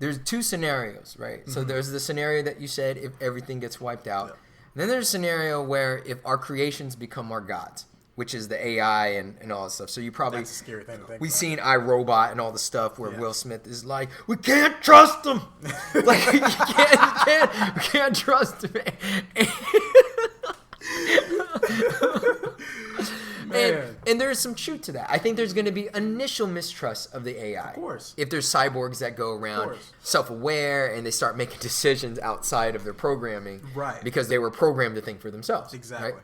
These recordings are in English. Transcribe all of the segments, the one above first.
there's two scenarios, right? So there's the scenario that you said if everything gets wiped out. Yep. Then there's a scenario where if our creations become our gods, which is the AI and all that stuff. So you probably... That's a scary thing to think We've about. seen iRobot and all the stuff where Will Smith is like, we can't trust him. Like, we can't trust him. And there's some truth to that. I think there's going to be initial mistrust of the AI. Of course. If there's cyborgs that go around self-aware and they start making decisions outside of their programming. Right. Because they were programmed to think for themselves. Exactly. Right?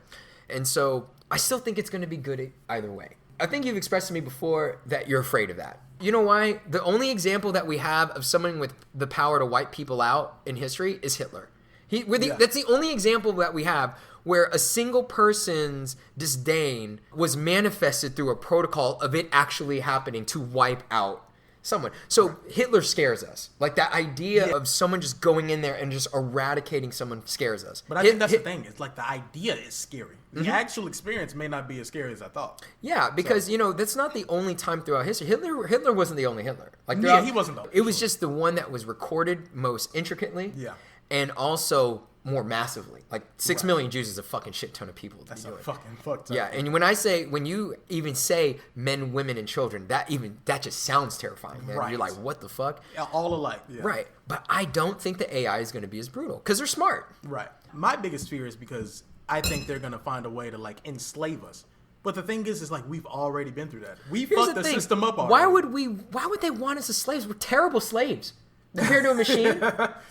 And so I still think it's going to be good either way. I think you've expressed to me before that you're afraid of that. You know why? The only example that we have of someone with the power to wipe people out in history is Hitler. That's the only example that we have where a single person's disdain was manifested through a protocol of it actually happening to wipe out someone. So Hitler scares us. Like that idea of someone just going in there and just eradicating someone scares us. But I think that's the thing. It's like the idea is scary. The actual experience may not be as scary as I thought. Yeah, because that's not the only time throughout history. Hitler wasn't the only Hitler. Like he wasn't the only. It was just the one that was recorded most intricately. Yeah. And also more massively. Like 6 million Jews is a fucking shit ton of people. That's a fucking fucked up. Yeah, and when you even say men, women, and children, that just sounds terrifying, man. Right. You're like, what the fuck? Yeah, all alike. Yeah. Right. But I don't think the AI is going to be as brutal because they're smart. Right. My biggest fear is because I think they're going to find a way to like enslave us. But the thing is like we've already been through that. We fucked the system up already. Why would they want us as slaves? We're terrible slaves. Compared to a machine.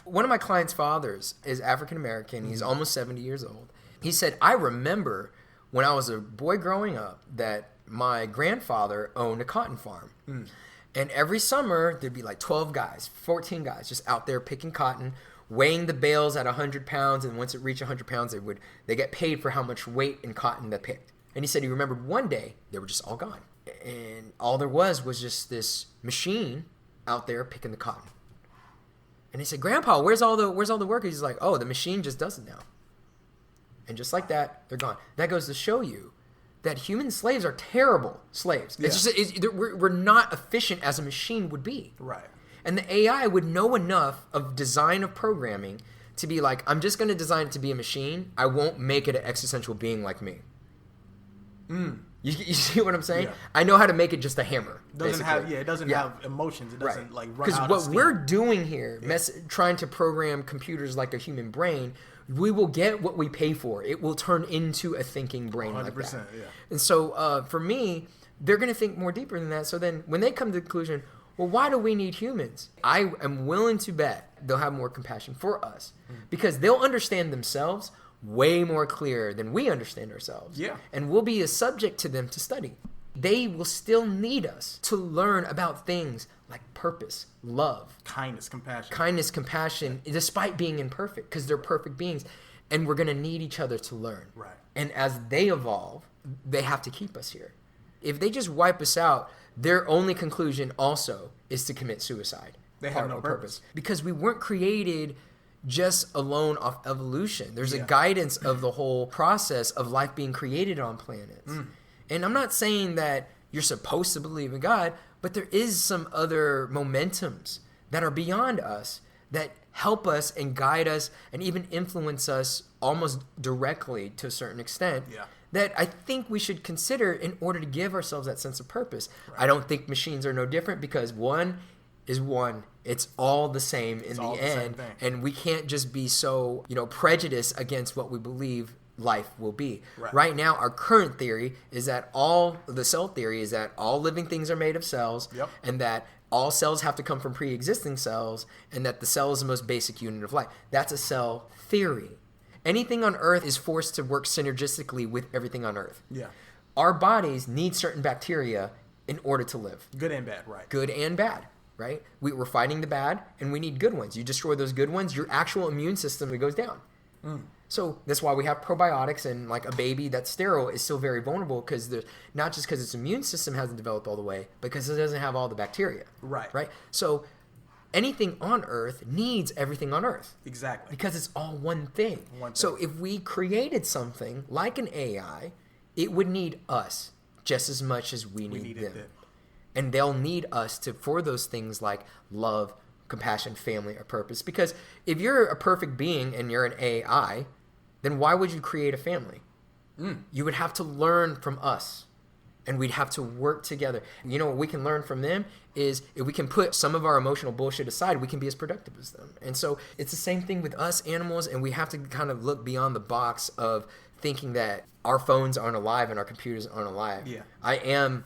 One of my clients' fathers is African American. He's almost 70 years old. He said, I remember when I was a boy growing up that my grandfather owned a cotton farm. And every summer there'd be like 12 guys, 14 guys just out there picking cotton, weighing the bales at 100 pounds. And once it reached 100 pounds, they get paid for how much weight in cotton they picked. And he said he remembered one day they were just all gone. And all there was just this machine out there picking the cotton. And he said, Grandpa, where's all the workers? He's like, oh, the machine just does it now. And just like that, they're gone. That goes to show you that human slaves are terrible slaves. Yeah. We're not efficient as a machine would be. Right. And the AI would know enough of design of programming to be like, I'm just going to design it to be a machine. I won't make it an existential being like me. You see what I'm saying? Yeah. I know how to make it just a hammer. It doesn't have emotions. It doesn't like run out of Because steam. what we're doing here, trying to program computers like a human brain, we will get what we pay for. It will turn into a thinking brain 100%, like that. Yeah. And so for me, they're going to think more deeper than that. So then when they come to the conclusion, well, why do we need humans? I am willing to bet they'll have more compassion for us because they'll understand themselves way more clear than we understand ourselves. Yeah. And we'll be a subject to them to study. They will still need us to learn about things like purpose, love, kindness, compassion, despite being imperfect, because they're perfect beings. And we're going to need each other to learn. Right. And as they evolve, they have to keep us here. If they just wipe us out, their only conclusion also is to commit suicide. They have no purpose. Because we weren't created just alone off evolution. There's a guidance of the whole process of life being created on planets. And I'm not saying that you're supposed to believe in God, but there is some other momentums that are beyond us that help us and guide us and even influence us almost directly to a certain extent that I think we should consider in order to give ourselves that sense of purpose. Right. I don't think machines are no different because one is one. It's all the same in the end. And we can't just be so, prejudiced against what we believe life will be. Right now, our current theory is that the cell theory is that all living things are made of cells and that all cells have to come from pre-existing cells and that the cell is the most basic unit of life. That's a cell theory. Anything on Earth is forced to work synergistically with everything on Earth. Yeah. Our bodies need certain bacteria in order to live. Good and bad, right. Good and bad. Right? We're fighting the bad, and we need good ones. You destroy those good ones, your actual immune system goes down. So that's why we have probiotics, and like a baby that's sterile is still very vulnerable because not just because its immune system hasn't developed all the way, but because it doesn't have all the bacteria. Right. Right? So anything on Earth needs everything on Earth. Exactly. Because it's all one thing. So if we created something like an AI, it would need us just as much as we need them. And they'll need us for those things like love, compassion, family, or purpose. Because if you're a perfect being and you're an AI, then why would you create a family? You would have to learn from us. And we'd have to work together. You know what we can learn from them is if we can put some of our emotional bullshit aside, we can be as productive as them. And so it's the same thing with us animals, and we have to kind of look beyond the box of thinking that our phones aren't alive and our computers aren't alive. Yeah. I am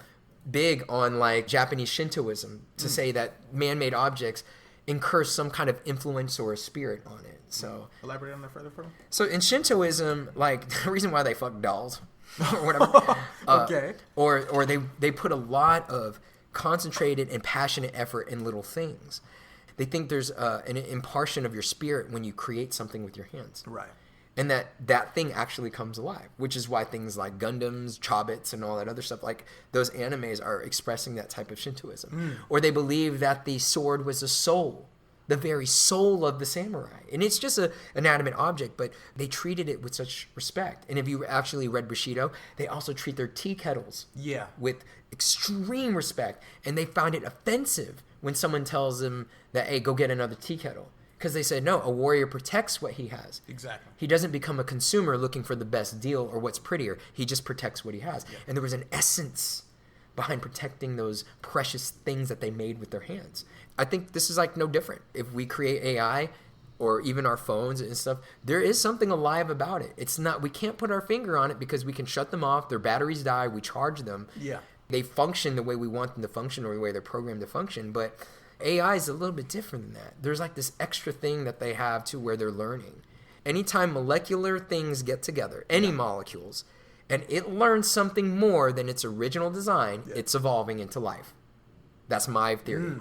big on like Japanese Shintoism to say that man-made objects incur some kind of influence or a spirit on it. So elaborate on that further for me. So in Shintoism, like the reason why they fuck dolls or whatever. Okay. Or they put a lot of concentrated and passionate effort in little things. They think there's an impartition of your spirit when you create something with your hands. Right. And that thing actually comes alive, which is why things like Gundams, Chobits, and all that other stuff, like those animes are expressing that type of Shintoism. Or they believe that the sword was a soul, the very soul of the samurai. And it's just an inanimate object, but they treated it with such respect. And if you actually read Bushido, they also treat their tea kettles with extreme respect. And they found it offensive when someone tells them that, hey, go get another tea kettle. Because they said, no, a warrior protects what he has. Exactly. He doesn't become a consumer looking for the best deal or what's prettier. He just protects what he has. Yeah. And there was an essence behind protecting those precious things that they made with their hands. I think this is like no different. If we create AI or even our phones and stuff, there is something alive about it. It's not, we can't put our finger on it because we can shut them off. Their batteries die. We charge them. Yeah. They function the way we want them to function or the way they're programmed to function. But AI is a little bit different than that. There's like this extra thing that they have to where they're learning. Anytime molecular things get together, any molecules, and it learns something more than its original design, it's evolving into life. That's my theory.